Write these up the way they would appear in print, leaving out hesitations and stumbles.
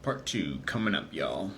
Part two coming up, y'all.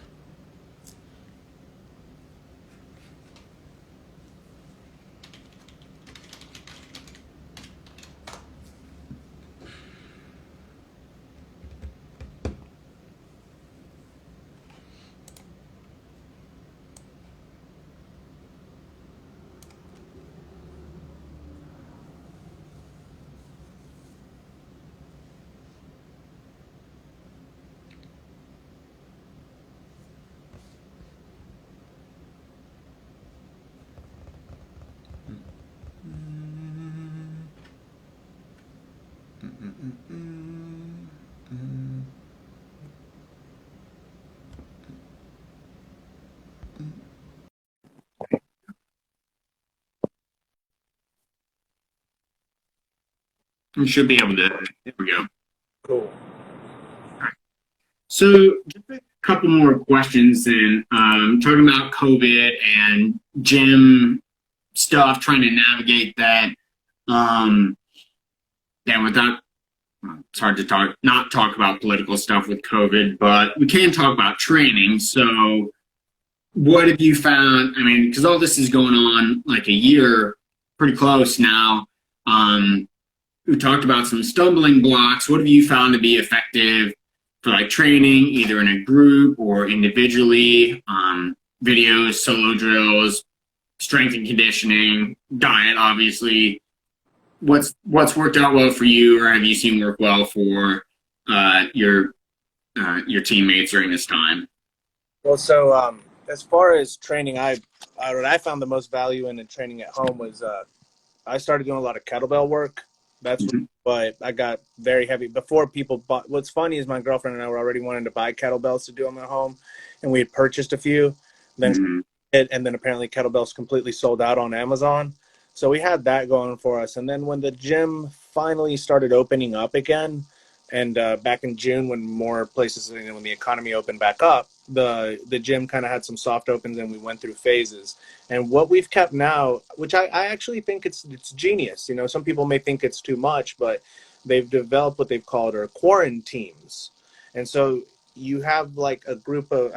You should be able to. There we go. Cool. So, just a couple more questions then. Talking about COVID and gym stuff, trying to navigate that. Um, yeah, without it's hard to not talk about political stuff with COVID, but we can talk about training. So, what have you found? I mean, because all this is going on like a year, pretty close now. We talked about some stumbling blocks. What have you found to be effective for like training, either in a group or individually? Videos, solo drills, strength and conditioning, diet, obviously. What's worked out well for you, or have you seen work well for your teammates during this time? Well, so as far as training, what I found the most value in training at home was I started doing a lot of kettlebell work. That's Mm-hmm. what I got very heavy before people bought. What's funny is my girlfriend and I were already wanting to buy kettlebells to do them at home, and we had purchased a few. Then Mm-hmm. and then apparently kettlebells completely sold out on Amazon. So we had that going for us. And then when the gym finally started opening up again, and back in June when more places, when the economy opened back up, the gym kind of had some soft opens and we went through phases. And what we've kept now, which I actually think it's genius. You know, some people may think it's too much, but they've developed what they've called are quarantines. And so you have like a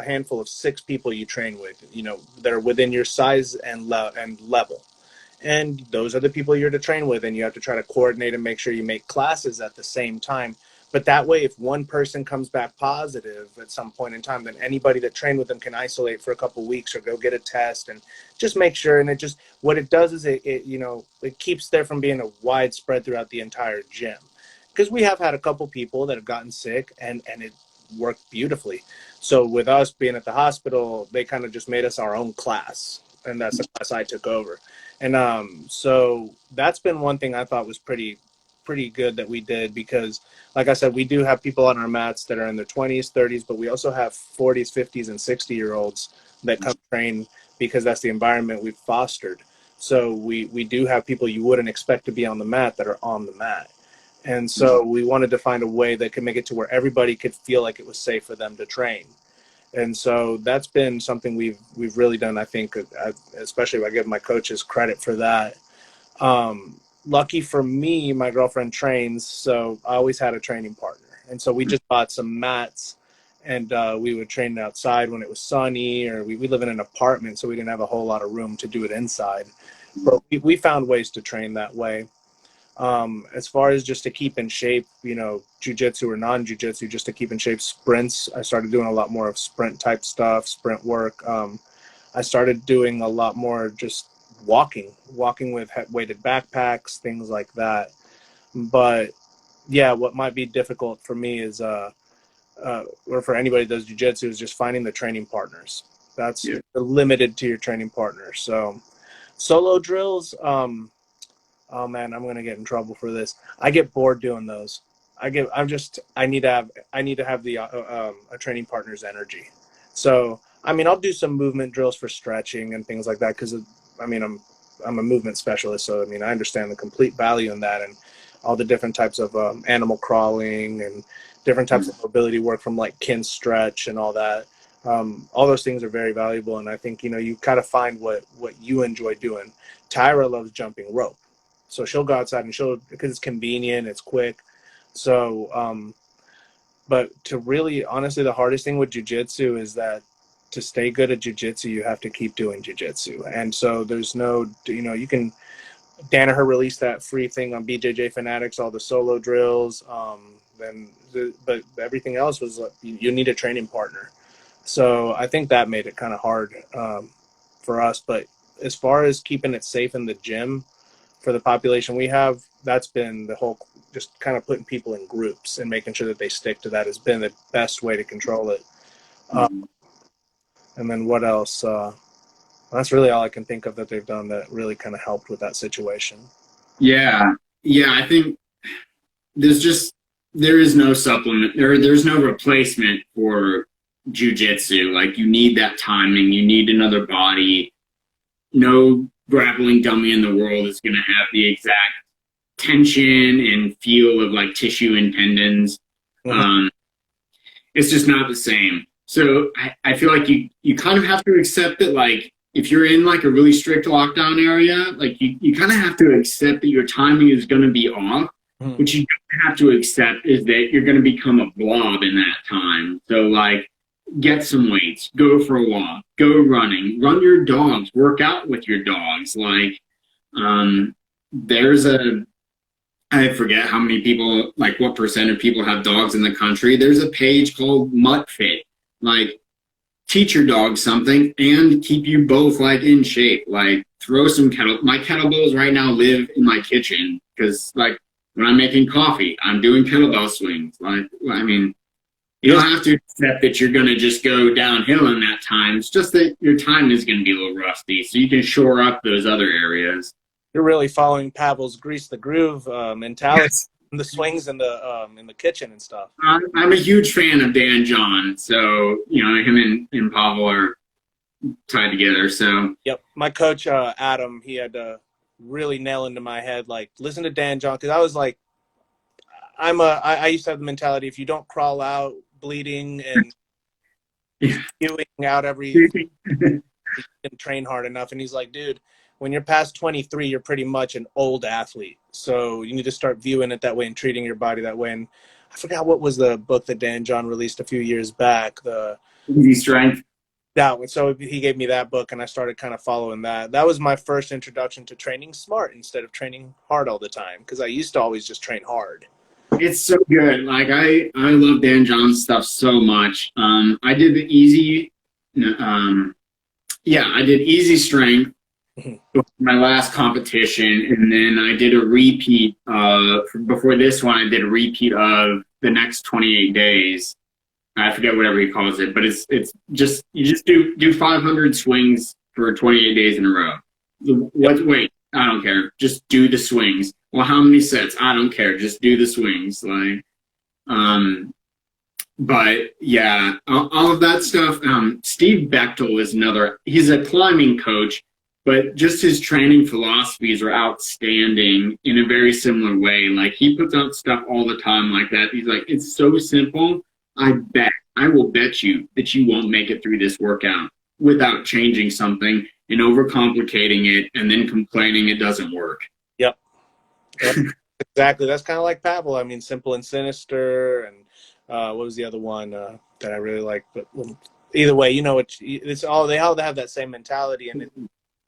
handful of 6 people you train with, you know, that are within your size and level. And those are the people you're to train with, and you have to try to coordinate and make sure you make classes at the same time. But that way, if one person comes back positive at some point in time, then anybody that trained with them can isolate for a couple of weeks or go get a test and just make sure. And it just, what it does is it keeps there from being a widespread throughout the entire gym. Because we have had a couple people that have gotten sick, and it worked beautifully. So with us being at the hospital, they kind of just made us our own class, and that's the class I took over. And so that's been one thing I thought was pretty good that we did, because like I said, we do have people on our mats that are in their 20s, 30s, but we also have 40s, 50s, and 60-year-olds that come train because that's the environment we've fostered. So we do have people you wouldn't expect to be on the mat that are on the mat. And so we wanted to find a way that could make it to where everybody could feel like it was safe for them to train. And so that's been something we've really done. I think, especially I give my coaches credit for that. Lucky for me, my girlfriend trains, so I always had a training partner. And so we just bought some mats, and we would train outside when it was sunny, or we live in an apartment, so we didn't have a whole lot of room to do it inside. But we found ways to train that way. As far as just to keep in shape, you know, jujitsu or non-jujitsu, just to keep in shape, sprints. I started doing a lot more of sprint type stuff, sprint work. I started doing a lot more just walking with weighted backpacks, things like that. But yeah, what might be difficult for me is, or for anybody that does jujitsu, is just finding the training partners. That's limited to your training partners. So solo drills, oh man, I'm gonna get in trouble for this. I get bored doing those. I need to have the a training partner's energy. So I mean, I'll do some movement drills for stretching and things like that, because I mean, I'm a movement specialist, so I mean, I understand the complete value in that, and all the different types of animal crawling and different types of mobility work, from like kin stretch and all that. All those things are very valuable, and I think, you know, you kind of find what you enjoy doing. Tyra loves jumping rope. So she'll go outside and because it's convenient, it's quick. So But to really, honestly, the hardest thing with jiu-jitsu is that to stay good at jiu-jitsu, you have to keep doing jiu-jitsu. And so there's no, you can, Danaher released that free thing on BJJ Fanatics, all the solo drills. But everything else was you need a training partner. So I think that made it kind of hard for us. But as far as keeping it safe in the gym for the population we have, that's been the whole, just kind of putting people in groups and making sure that they stick to that has been the best way to control it. And then what else? That's really all I can think of that they've done that really kind of helped with that situation. Yeah. Yeah. I think there is no supplement, there's no replacement for jujitsu. Like, you need that timing, you need another body. No grappling dummy in the world is going to have the exact tension and feel of like tissue and tendons. It's just not the same. So I feel like you kind of have to accept that, like, if you're in like a really strict lockdown area, like you kind of have to accept that your timing is going to be off. What you have to accept is that you're going to become a blob in that time. So, like, get some weights, go for a walk, go running, run your dogs, work out with your dogs. Like, I forget how many people, like what percent of people have dogs in the country. There's a page called Mutt Fit. Like, teach your dog something and keep you both like in shape. Like, throw some my kettlebells right now live in my kitchen because, like, when I'm making coffee, I'm doing kettlebell swings. Like, I mean, you don't have to accept that you're going to just go downhill in that time. It's just that your time is going to be a little rusty, so you can shore up those other areas. You're really following Pavel's grease the groove mentality, yes. The swings in the kitchen and stuff. I'm a huge fan of Dan John, so him and Pavel are tied together. So yep, my coach Adam, he had to really nail into my head, like, listen to Dan John, because I was like, I used to have the mentality, if you don't crawl out bleeding and spewing out you can train hard enough. And he's like, dude, when you're past 23, you're pretty much an old athlete. So you need to start viewing it that way and treating your body that way. And I forgot what was the book that Dan John released a few years back. The Easy Strength. That one. So he gave me that book, and I started kind of following that. That was my first introduction to training smart instead of training hard all the time, because I used to always just train hard. It's so good. Like, I love Dan John's stuff so much. I did the easy, I did easy strength my last competition, and then I did a repeat before this one. I did a repeat of the next 28 days. I forget whatever he calls it, but it's just, you just do 500 swings for 28 days in a row. Wait, I don't care. Just do the swings. Well, how many sets? I don't care. Just do the swings. Like, but yeah, all of that stuff. Steve Bechtel is another. He's a climbing coach, but just his training philosophies are outstanding in a very similar way. Like, he puts out stuff all the time like that. He's like, it's so simple. I will bet you that you won't make it through this workout without changing something and overcomplicating it and then complaining it doesn't work. Yep. Exactly. That's kind of like Pavel. I mean, Simple and Sinister, and what was the other one that I really liked? But either way, it's all, they all have that same mentality, and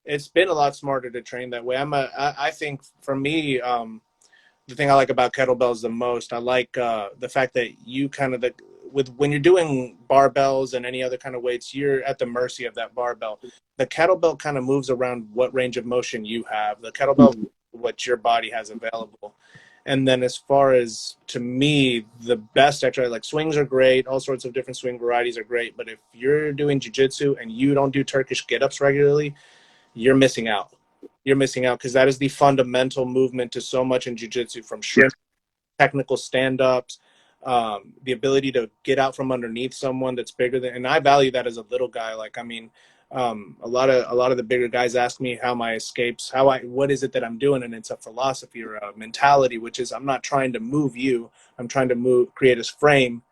it's been a lot smarter to train that way. I think for me, the thing I like about kettlebells the most, I like the fact that you kind of, when you're doing barbells and any other kind of weights, you're at the mercy of that barbell. The kettlebell kind of moves around what range of motion you have. The kettlebell, what your body has available. And then as far as, to me, the best exercise, like, swings are great, all sorts of different swing varieties are great, but if you're doing jiu-jitsu and you don't do Turkish get-ups regularly, you're missing out. You're missing out, because that is the fundamental movement to so much in jiu-jitsu, from shrimp, technical stand-ups, the ability to get out from underneath someone that's bigger than, and I value that as a little guy. Like, I mean, a lot of the bigger guys ask me how my escapes, what is it that I'm doing, and it's a philosophy or a mentality, which is, I'm not trying to move you, I'm trying to create a frame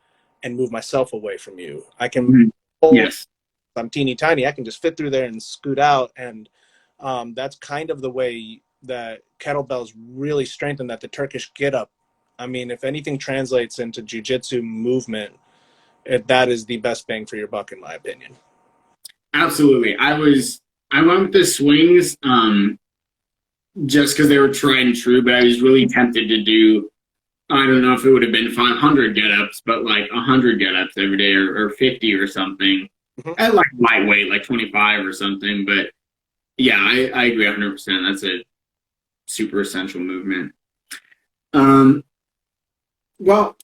and move myself away from you. I can Yes. I'm teeny tiny, I can just fit through there and scoot out, and that's kind of the way that kettlebells really strengthen that. The Turkish get up I mean, if anything translates into jiu-jitsu movement, that is the best bang for your buck, in my opinion. Absolutely. I went with the swings just because they were tried and true, but I was really tempted to do, I don't know if it would have been 500 get-ups, but like 100 get-ups every day, or 50 or something. At like lightweight, like 25 or something. But yeah, I agree 100%. That's a super essential movement. Well,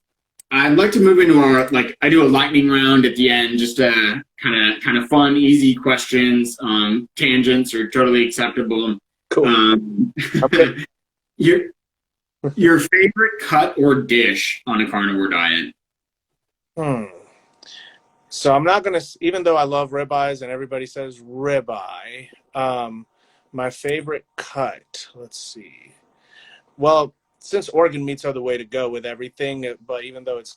I'd like to move into our, like, I do a lightning round at the end, just kind of fun, easy questions. Tangents are totally acceptable. Cool. Okay. Your favorite cut or dish on a carnivore diet? So I'm not gonna, even though I love ribeyes and everybody says ribeye, my favorite cut. Let's see. Well, since organ meats are the way to go with everything, but even though it's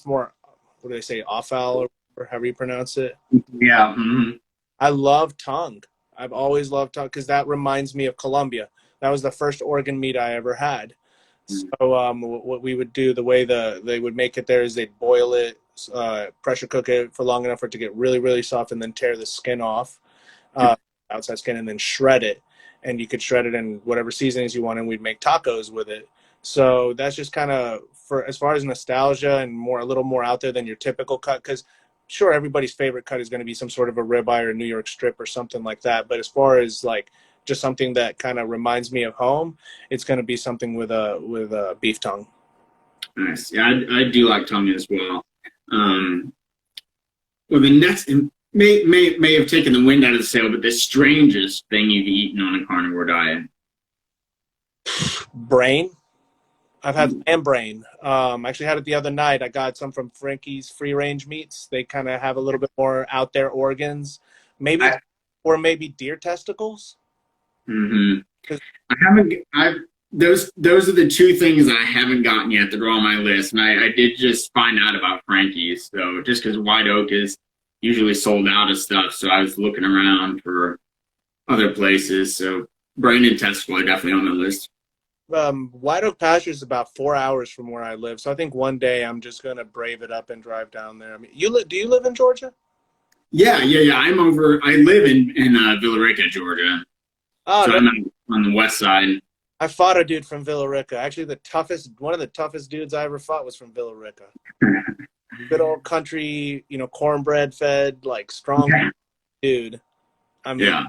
more, what do they say, offal or however you pronounce it. Yeah. Mm-hmm. I love tongue. I've always loved tongue because that reminds me of Colombia. That was the first organ meat I ever had. So what we would do, the way they would make it there is they'd boil it, pressure cook it for long enough for it to get really, really soft, and then tear the skin off, outside skin, and then shred it. And you could shred it in whatever seasonings you want, and we'd make tacos with it. So that's just kind of, for as far as nostalgia and a little more out there than your typical cut, because sure, everybody's favorite cut is going to be some sort of a ribeye or a New York strip or something like that. But as far as like just something that kind of reminds me of home, it's going to be something with a beef tongue. Nice. Yeah, I do like tongue as well. Well, the next may have taken the wind out of the sail, but the strangest thing you've eaten on a carnivore diet? Brain. I've had lamb brain. Actually had it the other night. I got some from Frankie's Free Range Meats. They kind of have a little bit more out there organs, maybe deer testicles. Mm-hmm. Those are the two things I haven't gotten yet that are on my list, and I did just find out about Frankie's. So just because White Oak is usually sold out of stuff, so I was looking around for other places. So brain and testicle are definitely on the list. White Oak Pasture is about 4 hours from where I live, so I think one day I'm just gonna brave it up and drive down there. I mean, do you live in Georgia? Yeah. I live in Villa Rica, Georgia. Oh, so I'm on the west side. I fought a dude from Villa Rica. Actually, one of the toughest dudes I ever fought was from Villa Rica. Good old country, cornbread fed, like strong dude. I mean,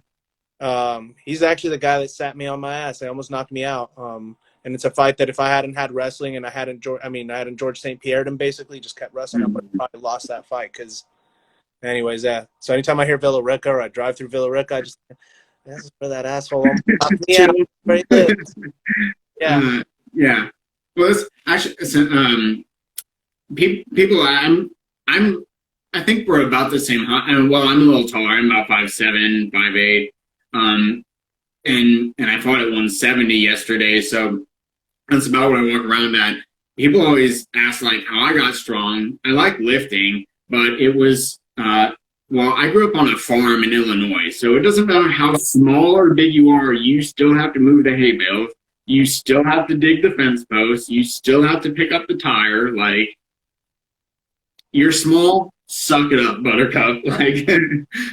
he's actually the guy that sat me on my ass. They almost knocked me out. And it's a fight that if I hadn't had wrestling and I hadn't George St. Pierre'd him, basically just kept wrestling, I would have probably lost that fight. Because, anyways, yeah. So anytime I hear Villa Rica or I drive through Villa Rica, I just, this is where that asshole knocked me out. Where he lives. Yeah. Yeah. Well, it's actually people. I think we're about the same height. Well, I'm a little taller. I'm about 5'7", 5'8". And I fought at 170 yesterday, so that's about what I walk around at. People always ask like how I got strong. I like lifting, but it was I grew up on a farm in Illinois, so it doesn't matter how small or big you are, you still have to move the hay bales. You still have to dig the fence posts. You still have to pick up the tire. Like, you're small, suck it up, buttercup. Like,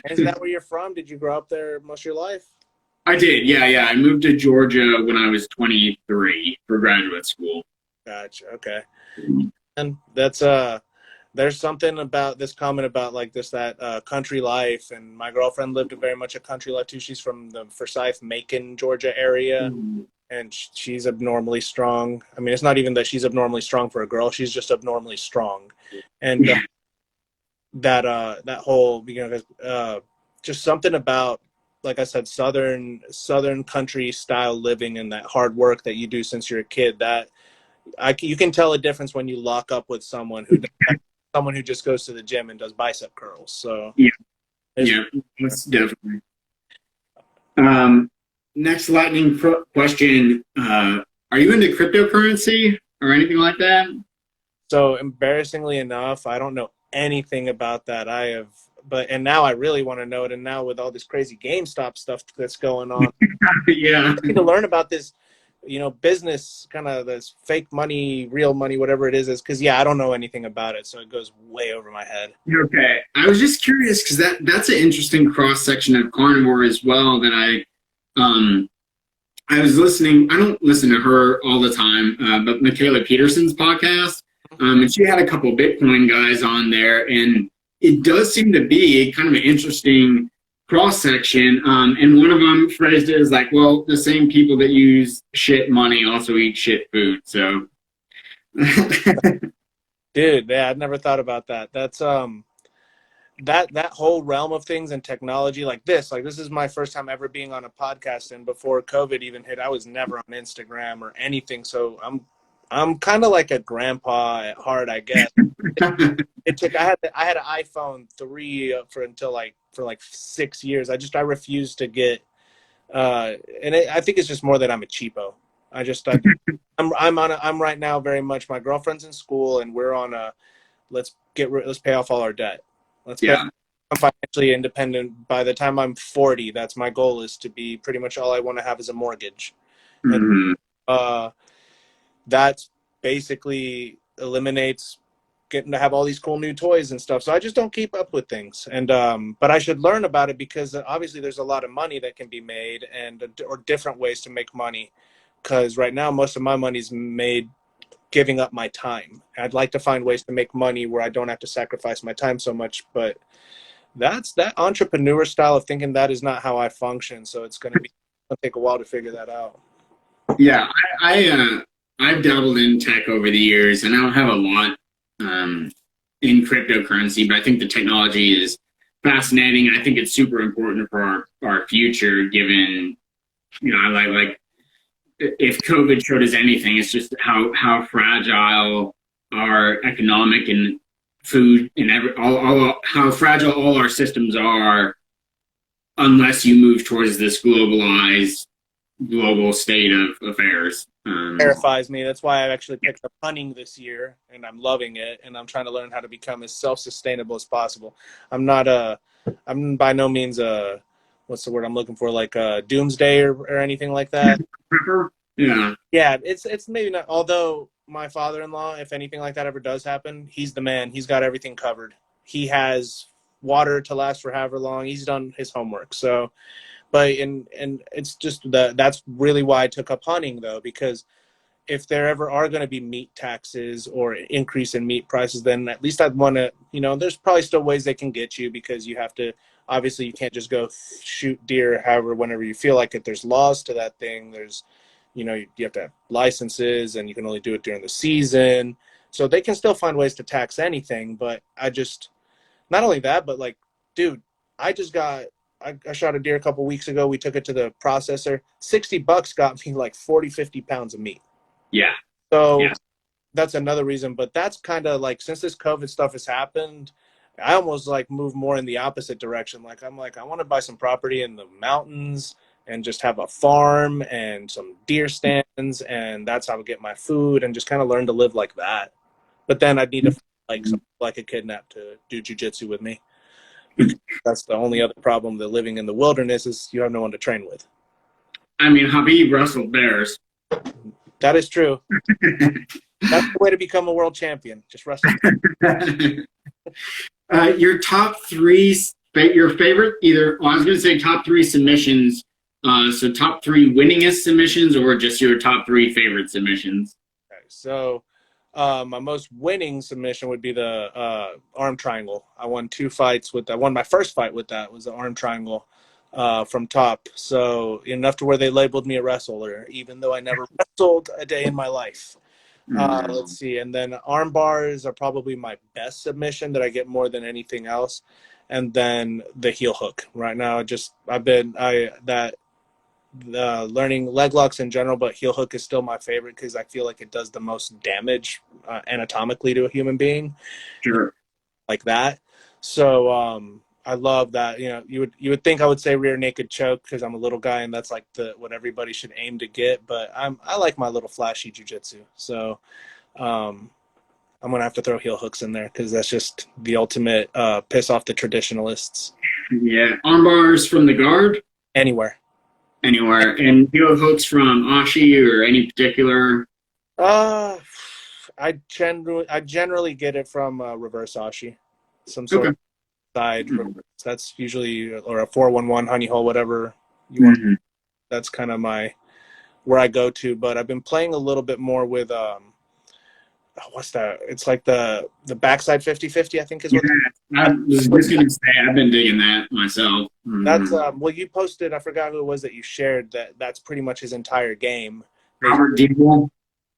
is that where you're from? Did you grow up there most of your life? I did, yeah. I moved to Georgia when I was 23 for graduate school. Gotcha. Okay. And that's there's something about this comment about like that country life, and my girlfriend lived very much a country life too. She's from the Forsyth, Macon, Georgia area. Mm-hmm. And she's abnormally strong. I mean, it's not even that she's abnormally strong for a girl. She's just abnormally strong. And that whole, just something about, like I said, southern country style living and that hard work that you do since you're a kid. That you can tell a difference when you lock up with someone who just goes to the gym and does bicep curls. So yeah, that's definitely. Next lightning question. Are you into cryptocurrency or anything like that? So embarrassingly enough, I don't know anything about that. And now I really want to know it. And now with all this crazy GameStop stuff that's going on, yeah, I need to learn about this business, kind of this fake money, real money, whatever it is because I don't know anything about it, so it goes way over my head. Okay, I was just curious because that's an interesting cross section of carnivore as well. That I was listening. I don't listen to her all the time, but Michaela Peterson's podcast, and she had a couple Bitcoin guys on there, and it does seem to be kind of an interesting cross section. And one of them phrased it as like, well, the same people that use shit money also eat shit food. So, Dude, yeah, I'd never thought about that. That's that whole realm of things and technology like this is my first time ever being on a podcast, and before COVID even hit, I was never on Instagram or anything. So I'm kind of like a grandpa at heart, I guess. It took I had an iPhone 3 for like 6 years. I refused to get I think it's just more that I'm a cheapo. I'm right now very much, my girlfriend's in school and we're on a let's pay off all our debt. I'm financially independent. By the time I'm 40, that's my goal, is to be pretty much all I want to have is a mortgage. mm-hmm. And that basically eliminates getting to have all these cool new toys and stuff. So I just don't keep up with things. And but I should learn about it because obviously there's a lot of money that can be made or different ways to make money. Because right now most of my money's made giving up my time. I'd like to find ways to make money where I don't have to sacrifice my time so much, but that entrepreneur style of thinking, that is not how I function. So it's going to take a while to figure that out. Yeah, I've dabbled in tech over the years, and I don't have a lot in cryptocurrency, but I think the technology is fascinating. I think it's super important for our future, given, I like if COVID showed us anything, it's just how fragile our economic and food and how fragile all our systems are unless you move towards this global state of affairs. Terrifies me. That's why I actually picked up hunting this year, and I'm loving it, and I'm trying to learn how to become as self-sustainable as possible. I'm by no means what's the word I'm looking for, like a doomsday or anything like that. Yeah, it's maybe not, although my father-in-law, if anything like that ever does happen, he's the man. He's got everything covered. He has water to last for however long. He's done his homework. So, but and it's just that's really why I took up hunting, though, because if there ever are going to be meat taxes or increase in meat prices, then at least I'd want to, there's probably still ways they can get you, because you have to, obviously you can't just go shoot deer whenever you feel like it. There's laws to that thing. There's, you have to have licenses, and you can only do it during the season. So they can still find ways to tax anything. But not only that, but like, dude, I shot a deer a couple weeks ago. We took it to the processor. $60 got me like 40, 50 pounds of meat. Yeah. So that's another reason. But that's kind of like, since this COVID stuff has happened, I almost like move more in the opposite direction. Like, I'm like, I want to buy some property in the mountains and just have a farm and some deer stands, and that's how I get my food, and just kind of learn to live like that. But then I'd need to find like a kidnap to do jiu-jitsu with me. That's the only other problem with living in the wilderness, is you have no one to train with. I mean, Habib wrestled bears. That is true. That's the way to become a world champion. Just wrestle. Your top three, your favorite, I was going to say top three submissions. So top three winningest submissions, or just your top three favorite submissions? Okay, so my most winning submission would be the arm triangle. I won 2 fights with that. I won my first fight with that, was the arm triangle from top. So enough to where they labeled me a wrestler, even though I never wrestled a day in my life. Let's see. And then arm bars are probably my best submission that I get more than anything else. And then the heel hook. Right now, learning leg locks in general, but heel hook is still my favorite because I feel like it does the most damage anatomically to a human being. Sure. Like that. So I love that. You would think I would say rear naked choke because I'm a little guy and that's like what everybody should aim to get, but I like my little flashy jiu-jitsu. So I'm gonna have to throw heel hooks in there because that's just the ultimate piss off the traditionalists. Yeah. Arm bars from the guard? Anywhere. anywhere. And heel hooks from Ashi or any particular? Uh, I generally get it from reverse ashi, some sort Okay. of side Mm-hmm. reverse. That's usually or a 411 honey hole, whatever you want. That's kind of my where I go to. But I've been playing a little bit more with what's that? It's like the backside 50-50, I think is Yeah, what. I was just gonna say I've been digging that myself. That's well, you posted. I forgot who it was that you shared. That's pretty much his entire game. Robert Deeble.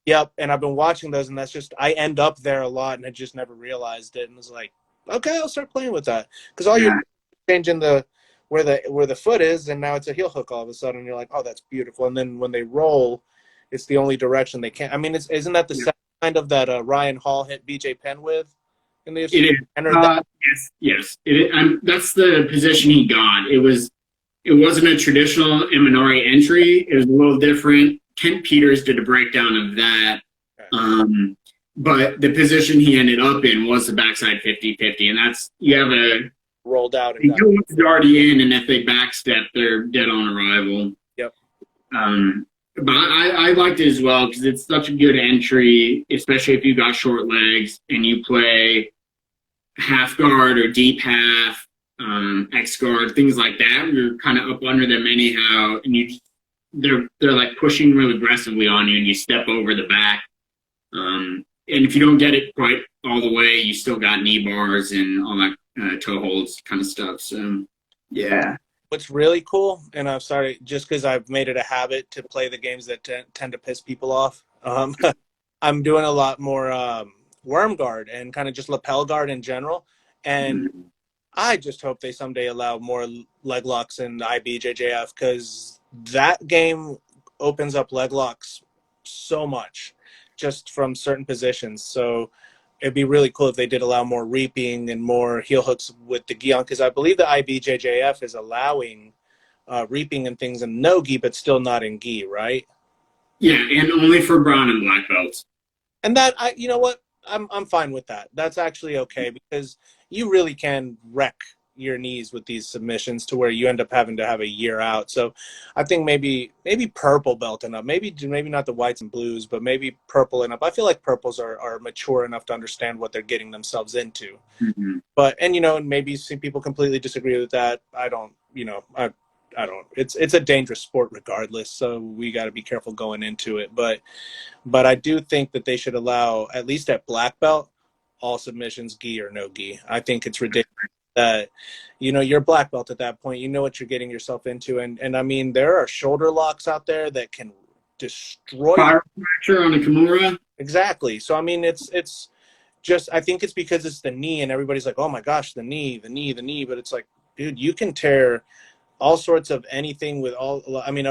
Yep, and I've been watching those, and that's just I end up there a lot, and I just never realized it, and was like, okay, I'll start playing with that because all you're Yeah, changing the where the foot is, and now it's a heel hook all of a sudden. You're like, oh, that's beautiful, and then when they roll, it's the only direction they can. I mean, isn't that the yeah. same kind of that Ryan Hall hit BJ Penn with in the It UFC? is. Yes, yes. That's the position he got. It wasn't a traditional Imanari entry. It was a little different. Kent Peters did a breakdown of that. Um, but the position he ended up in was the backside 50-50. And that's, you have Rolled out and a done. heel already in, and if they backstep, they're dead on arrival. Yep. But I liked it as well because it's such a good entry, especially if you got short legs and you play half guard or deep half, X guard, things like that. You're kind of up under them anyhow, and they're like pushing real aggressively on you, and you step over the back. And if you don't get it quite all the way, you still got knee bars and all that toe holds kind of stuff. So yeah, What's really cool, and I'm sorry, just because I've made it a habit to play the games that tend to piss people off. I'm doing a lot more worm guard and kind of just lapel guard in general. And I just hope they someday allow more leg locks in IBJJF because that game opens up leg locks so much just from certain positions. So it'd be really cool if they did allow more reaping and more heel hooks with the gi on because I believe the IBJJF is allowing reaping and things in no gi, but still not in gi, right? yeah, and only for brown and black belts. And that you know what, I'm fine with that. That's actually okay because you really can wreck your knees with these submissions to where you end up having to have a year out. So I think maybe purple belt and up, maybe not the whites and blues, but maybe purple and up. I feel like purples are mature enough to understand what they're getting themselves into. Mm-hmm. But and maybe some people completely disagree with that. I don't, I don't. It's a dangerous sport regardless, so we got to be careful going into it. But I do think that they should allow, at least at black belt, all submissions, gi or no gi. I think it's ridiculous that, you're black belt at that point. You know what you're getting yourself into. And I mean, there are shoulder locks out there that can destroy you. Fire fracture on a Kimura. Exactly. So, I mean, it's just, I think it's because it's the knee and everybody's like, oh my gosh, the knee. But it's like, dude, you can tear all sorts of anything with all, I mean,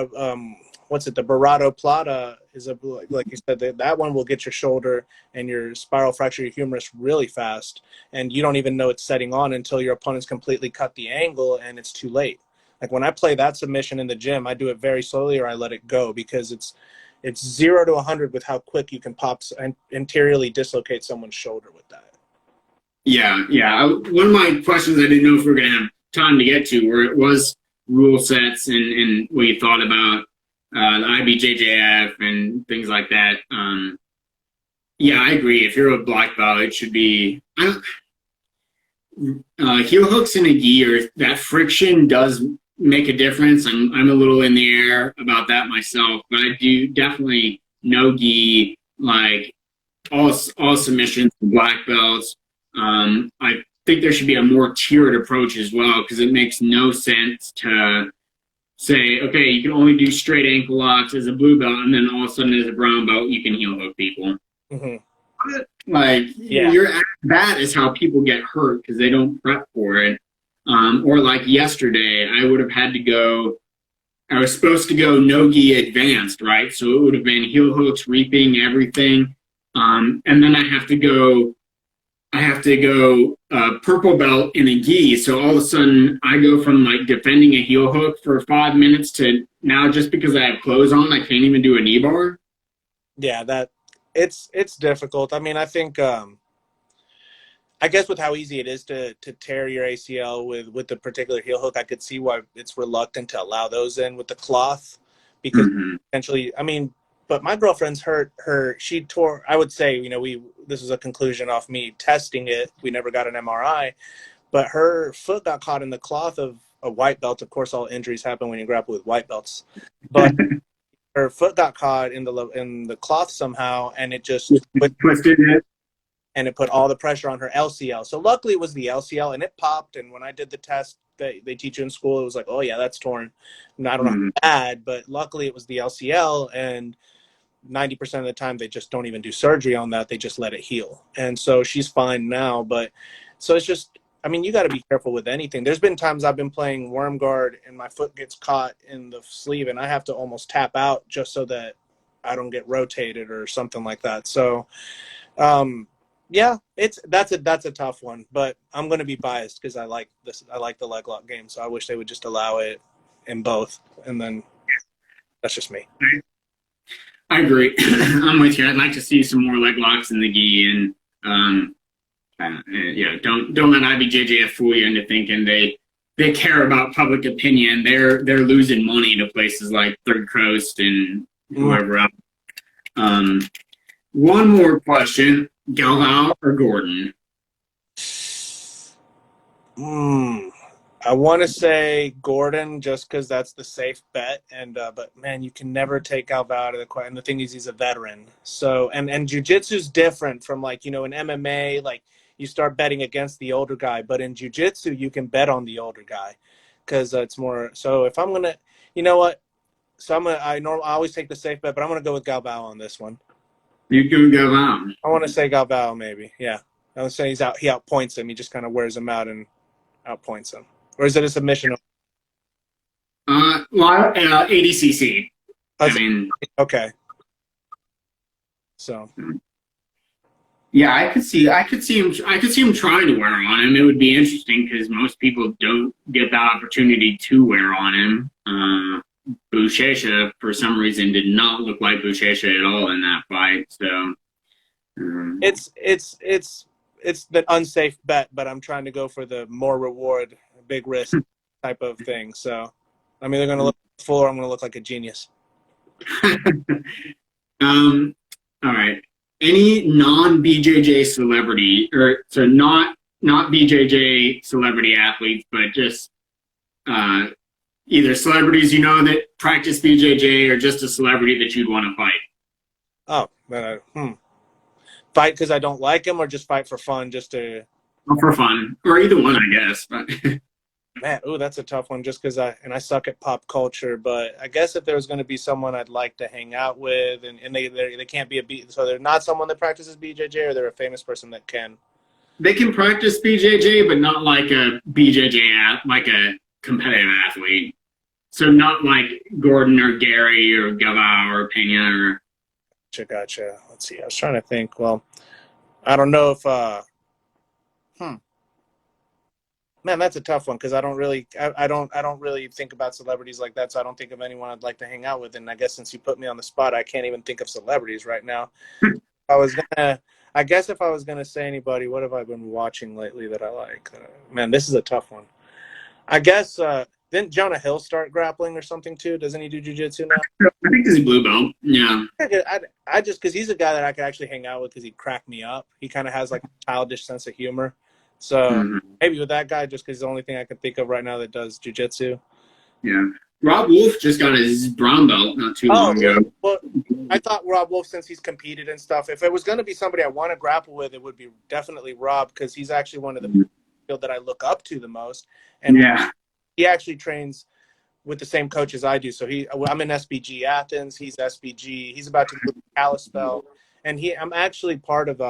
what's it? The Barado Plata is like you said, that one will get your shoulder and your spiral fracture your humerus really fast. And you don't even know it's setting on until your opponent's completely cut the angle and it's too late. Like when I play that submission in the gym, I do it very slowly or I let it go because it's 0 to 100 with how quick you can pop and anteriorly dislocate someone's shoulder with that. Yeah, yeah. One of my questions I didn't know if we were going to have time to get to, where it was rule sets and what you thought about the IBJJF and things like that. Yeah, I agree. If you're a black belt, it should be heel hooks in a gi, or that friction does make a difference. I'm a little in the air about that myself, but I do definitely no gi, like all submissions for black belts. I think there should be a more tiered approach as well, because it makes no sense to say, okay, you can only do straight ankle locks as a blue belt, and then all of a sudden as a brown belt, you can heel hook people. Mm-hmm. Like, yeah. That is how people get hurt because they don't prep for it. Or like yesterday, I was supposed to go no-gi advanced, right? So it would have been heel hooks, reaping, everything. And then I have to go purple belt in a gi. So all of a sudden I go from like defending a heel hook for 5 minutes to now, just because I have clothes on, I can't even do a knee bar. Yeah, it's difficult. I mean, I think I guess with how easy it is to tear your ACL with the particular heel hook, I could see why it's reluctant to allow those in with the cloth, because Mm-hmm. essentially, I mean, but my girlfriend's hurt her. She tore. I would say, this is a conclusion off me testing it. We never got an MRI, but her foot got caught in the cloth of a white belt. Of course, all injuries happen when you grapple with white belts, but her foot got caught in the cloth somehow, and it just Twisted it. and it put all the pressure on her LCL. So luckily it was the LCL, and it popped. And when I did the test that they teach you in school, it was like, oh yeah, that's torn. And I don't know Mm-hmm. how bad, but luckily it was the LCL, and 90% of the time they just don't even do surgery on that. They just let it heal. And so she's fine now. But so it's just, I mean, you got to be careful with anything. There's been times I've been playing worm guard and my foot gets caught in the sleeve and I have to almost tap out just so that I don't get rotated or something like that. So, yeah, that's a tough one, but I'm going to be biased because I like this. I like the leg lock game. So I wish they would just allow it in both. And then that's just me. I agree. I'm with you. I'd like to see some more leg locks in the gi, and yeah, don't let IBJJF fool you into thinking they care about public opinion. They're losing money to places like Third Coast and whoever else. One more question: Galvao or Gordon? I want to say Gordon just because that's the safe bet, and but man, you can never take Galvao out of the question. And the thing is, he's a veteran. So and jiu-jitsu's different from like in MMA, like you start betting against the older guy, but in jiu-jitsu you can bet on the older guy because it's more. So if I'm gonna, you know what? So I always take the safe bet, but I'm gonna go with Galvao on this one. You can Galvao. I want to say Galvao maybe. Yeah, I would say he outpoints him. He just kind of wears him out and outpoints him. Or is it a submission? Well, ADCC. I mean, okay. So, yeah, I could see him trying to wear on him. It would be interesting because most people don't get that opportunity to wear on him. Buchecha, for some reason, did not look like Buchecha at all in that fight. So, it's the unsafe bet, but I'm trying to go for the more reward, big risk type of thing. So, I'm either going to look full or I'm going to look like a genius. All right. Any non-BJJ celebrity, or so not BJJ celebrity athletes, but just either celebrities that practice BJJ or just a celebrity that you'd want to fight? Oh, fight because I don't like him, or just fight for fun, just to. Well, for fun, or either one, I guess. But man, that's a tough one. Just because I suck at pop culture, but I guess if there was going to be someone I'd like to hang out with, and they can't be so they're not someone that practices BJJ, or they're a famous person that can. They can practice BJJ, but not like a BJJ like a competitive athlete. So not like Gordon or Gary or Galvao or Pena or. Gotcha. Let's see. I was trying to think. Well, I don't know if. Man, that's a tough one because I don't really think about celebrities like that. So I don't think of anyone I'd like to hang out with. And I guess since you put me on the spot, I can't even think of celebrities right now. I guess if I was gonna say anybody, what have I been watching lately that I like? Man, this is a tough one. I guess didn't Jonah Hill start grappling or something too? Doesn't he do jiu-jitsu now? I think he's a blue belt. Yeah. I just because he's a guy that I could actually hang out with because he'd crack me up. He kind of has like a childish sense of humor. So maybe with that guy, just because the only thing I can think of right now that does jiu-jitsu. Yeah. Rob Wolf just got his brown belt not too long ago. Well, I thought Rob Wolf, since he's competed and stuff, if it was going to be somebody I want to grapple with, it would be definitely Rob because he's actually one of the people that I look up to the most. And he actually trains with the same coach as I do. So I'm in SBG Athens. He's SBG. He's about to move to Kalispell. And I'm actually part of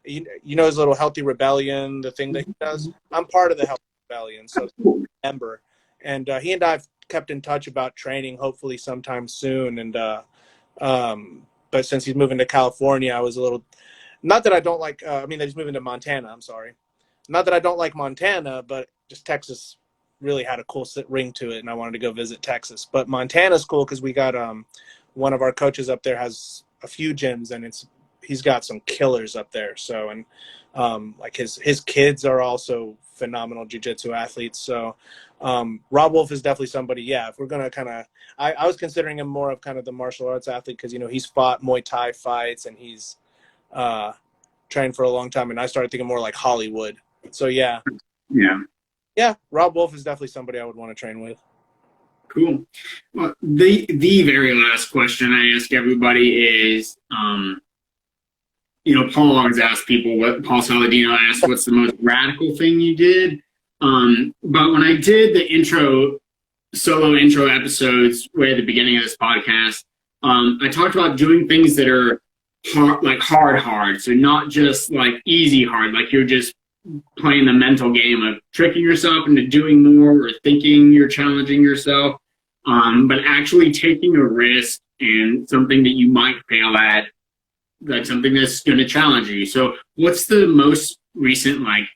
his little Healthy Rebellion, the thing that he does. I'm part of the Healthy Rebellion, so I'm a member. And he and I have kept in touch about training, hopefully sometime soon. And but since he's moving to California, I was a little not that I don't like. That he's moving to Montana. I'm sorry, not that I don't like Montana, but just Texas really had a cool ring to it, and I wanted to go visit Texas. But Montana's cool because we got one of our coaches up there has a few gyms, and he's got some killers up there. So, and like his kids are also phenomenal jiu-jitsu athletes. So Rob Wolf is definitely somebody. Yeah, if we're gonna kind of, I was considering him more of kind of the martial arts athlete because he's fought Muay Thai fights and he's trained for a long time. And I started thinking more like Hollywood. So yeah, Rob Wolf is definitely somebody I would want to train with. Cool. Well, the very last question I ask everybody is, Paul always asks people Paul Saladino asks, what's the most radical thing you did? But when I did the solo intro episodes way at the beginning of this podcast, I talked about doing things that are hard. So not just like easy hard, like you're just playing the mental game of tricking yourself into doing more or thinking you're challenging yourself, but actually taking a risk and something that you might fail at, like something that's going to challenge you. So what's the most recent, like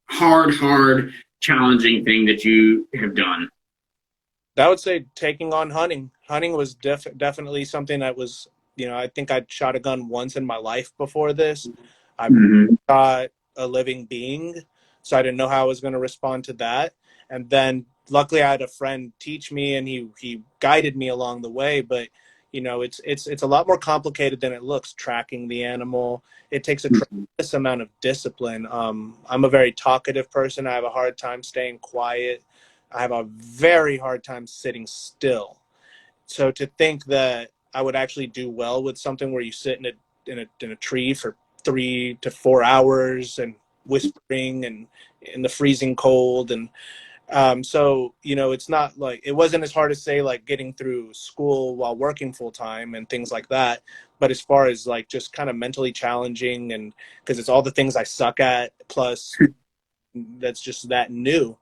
hard, challenging thing that you have done? I would say taking on hunting. Hunting was definitely something that was, I think I'd shot a gun once in my life before this. I shot a living being, so I didn't know how I was going to respond to that. And then luckily I had a friend teach me, and he guided me along the way. But it's a lot more complicated than it looks. Tracking the animal, it takes a tremendous amount of discipline. I'm a very talkative person. I have a hard time staying quiet. I have a very hard time sitting still. So to think that I would actually do well with something where you sit in a tree for 3 to 4 hours and whispering and in the freezing cold, and so it's not like, it wasn't as hard as say like getting through school while working full time and things like that. But as far as like just kind of mentally challenging, and because it's all the things I suck at, plus that's just that new.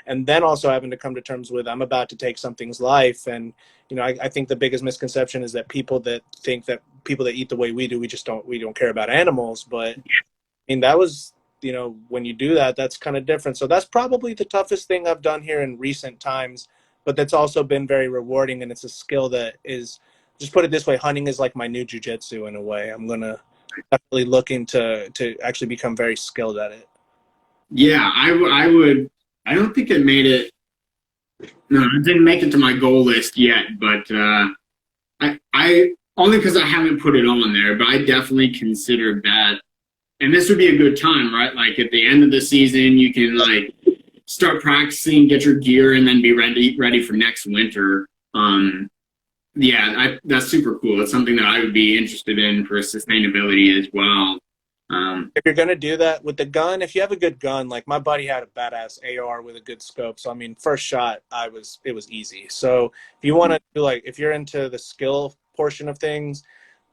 And then also having to come to terms with, I'm about to take something's life. And I think the biggest misconception is that people that think that people that eat the way we do, we don't care about animals. But I mean, that was, when you do that, that's kind of different. So that's probably the toughest thing I've done here in recent times, but that's also been very rewarding. And it's a skill that is, just put it this way, hunting is like my new jiu-jitsu in a way. I'm going to definitely looking to actually become very skilled at it. Yeah, I don't think it made it. No, it didn't make it to my goal list yet, but I only because I haven't put it on there, but I definitely considered that. And this would be a good time, right? Like at the end of the season, you can like start practicing, get your gear, and then be ready for next winter. That's super cool. It's something that I would be interested in for sustainability as well. If you're going to do that with the gun, if you have a good gun, like my buddy had a badass AR with a good scope. So, I mean, first shot, it was easy. So if you want to do like, if you're into the skill portion of things,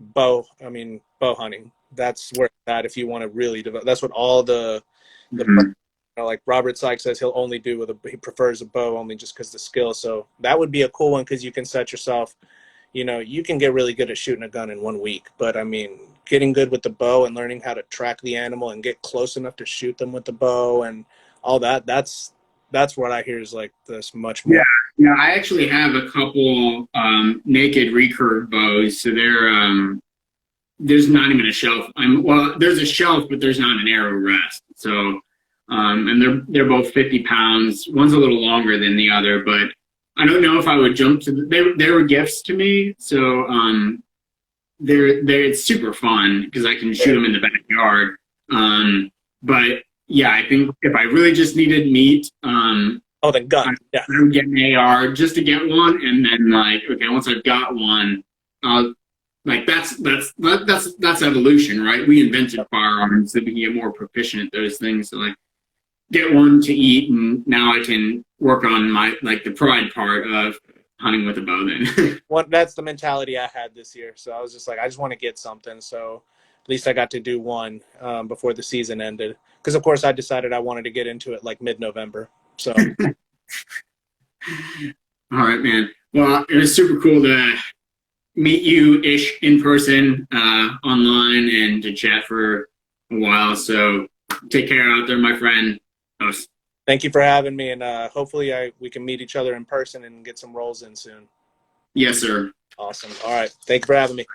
bow hunting, that's where that, if you want to really develop, that's what all the like Robert Sykes says he'll only do he prefers a bow only just because the skill. So that would be a cool one, because you can set yourself, you can get really good at shooting a gun in 1 week, but I mean, getting good with the bow and learning how to track the animal and get close enough to shoot them with the bow and all that, that's what I hear is like this much more. Yeah, I actually have a couple naked recurve bows, so there's not even a shelf. There's a shelf, but there's not an arrow rest. So, and they're both 50 pounds. One's a little longer than the other, but I don't know if I would jump to they were gifts to me. So, it's super fun because I can shoot them in the backyard. But yeah, I think if I really just needed meat, the gun. I would get an AR just to get one, and then like, okay, once I've got one, like that's evolution, right? We invented firearms so we can get more proficient at those things. So like, get one to eat, and now I can work on my like the pride part of hunting with a bow. Then that's the mentality I had this year. So I was just like, I just want to get something. So at least I got to do one before the season ended. Because of course I decided I wanted to get into it like mid-November. So. All right, man. Well, it was super cool to meet you-ish in person, online, and to chat for a while. So take care out there, my friend. Thank you for having me, and hopefully we can meet each other in person and get some rolls in soon. Yes, sir. Awesome. All right. Thank you for having me.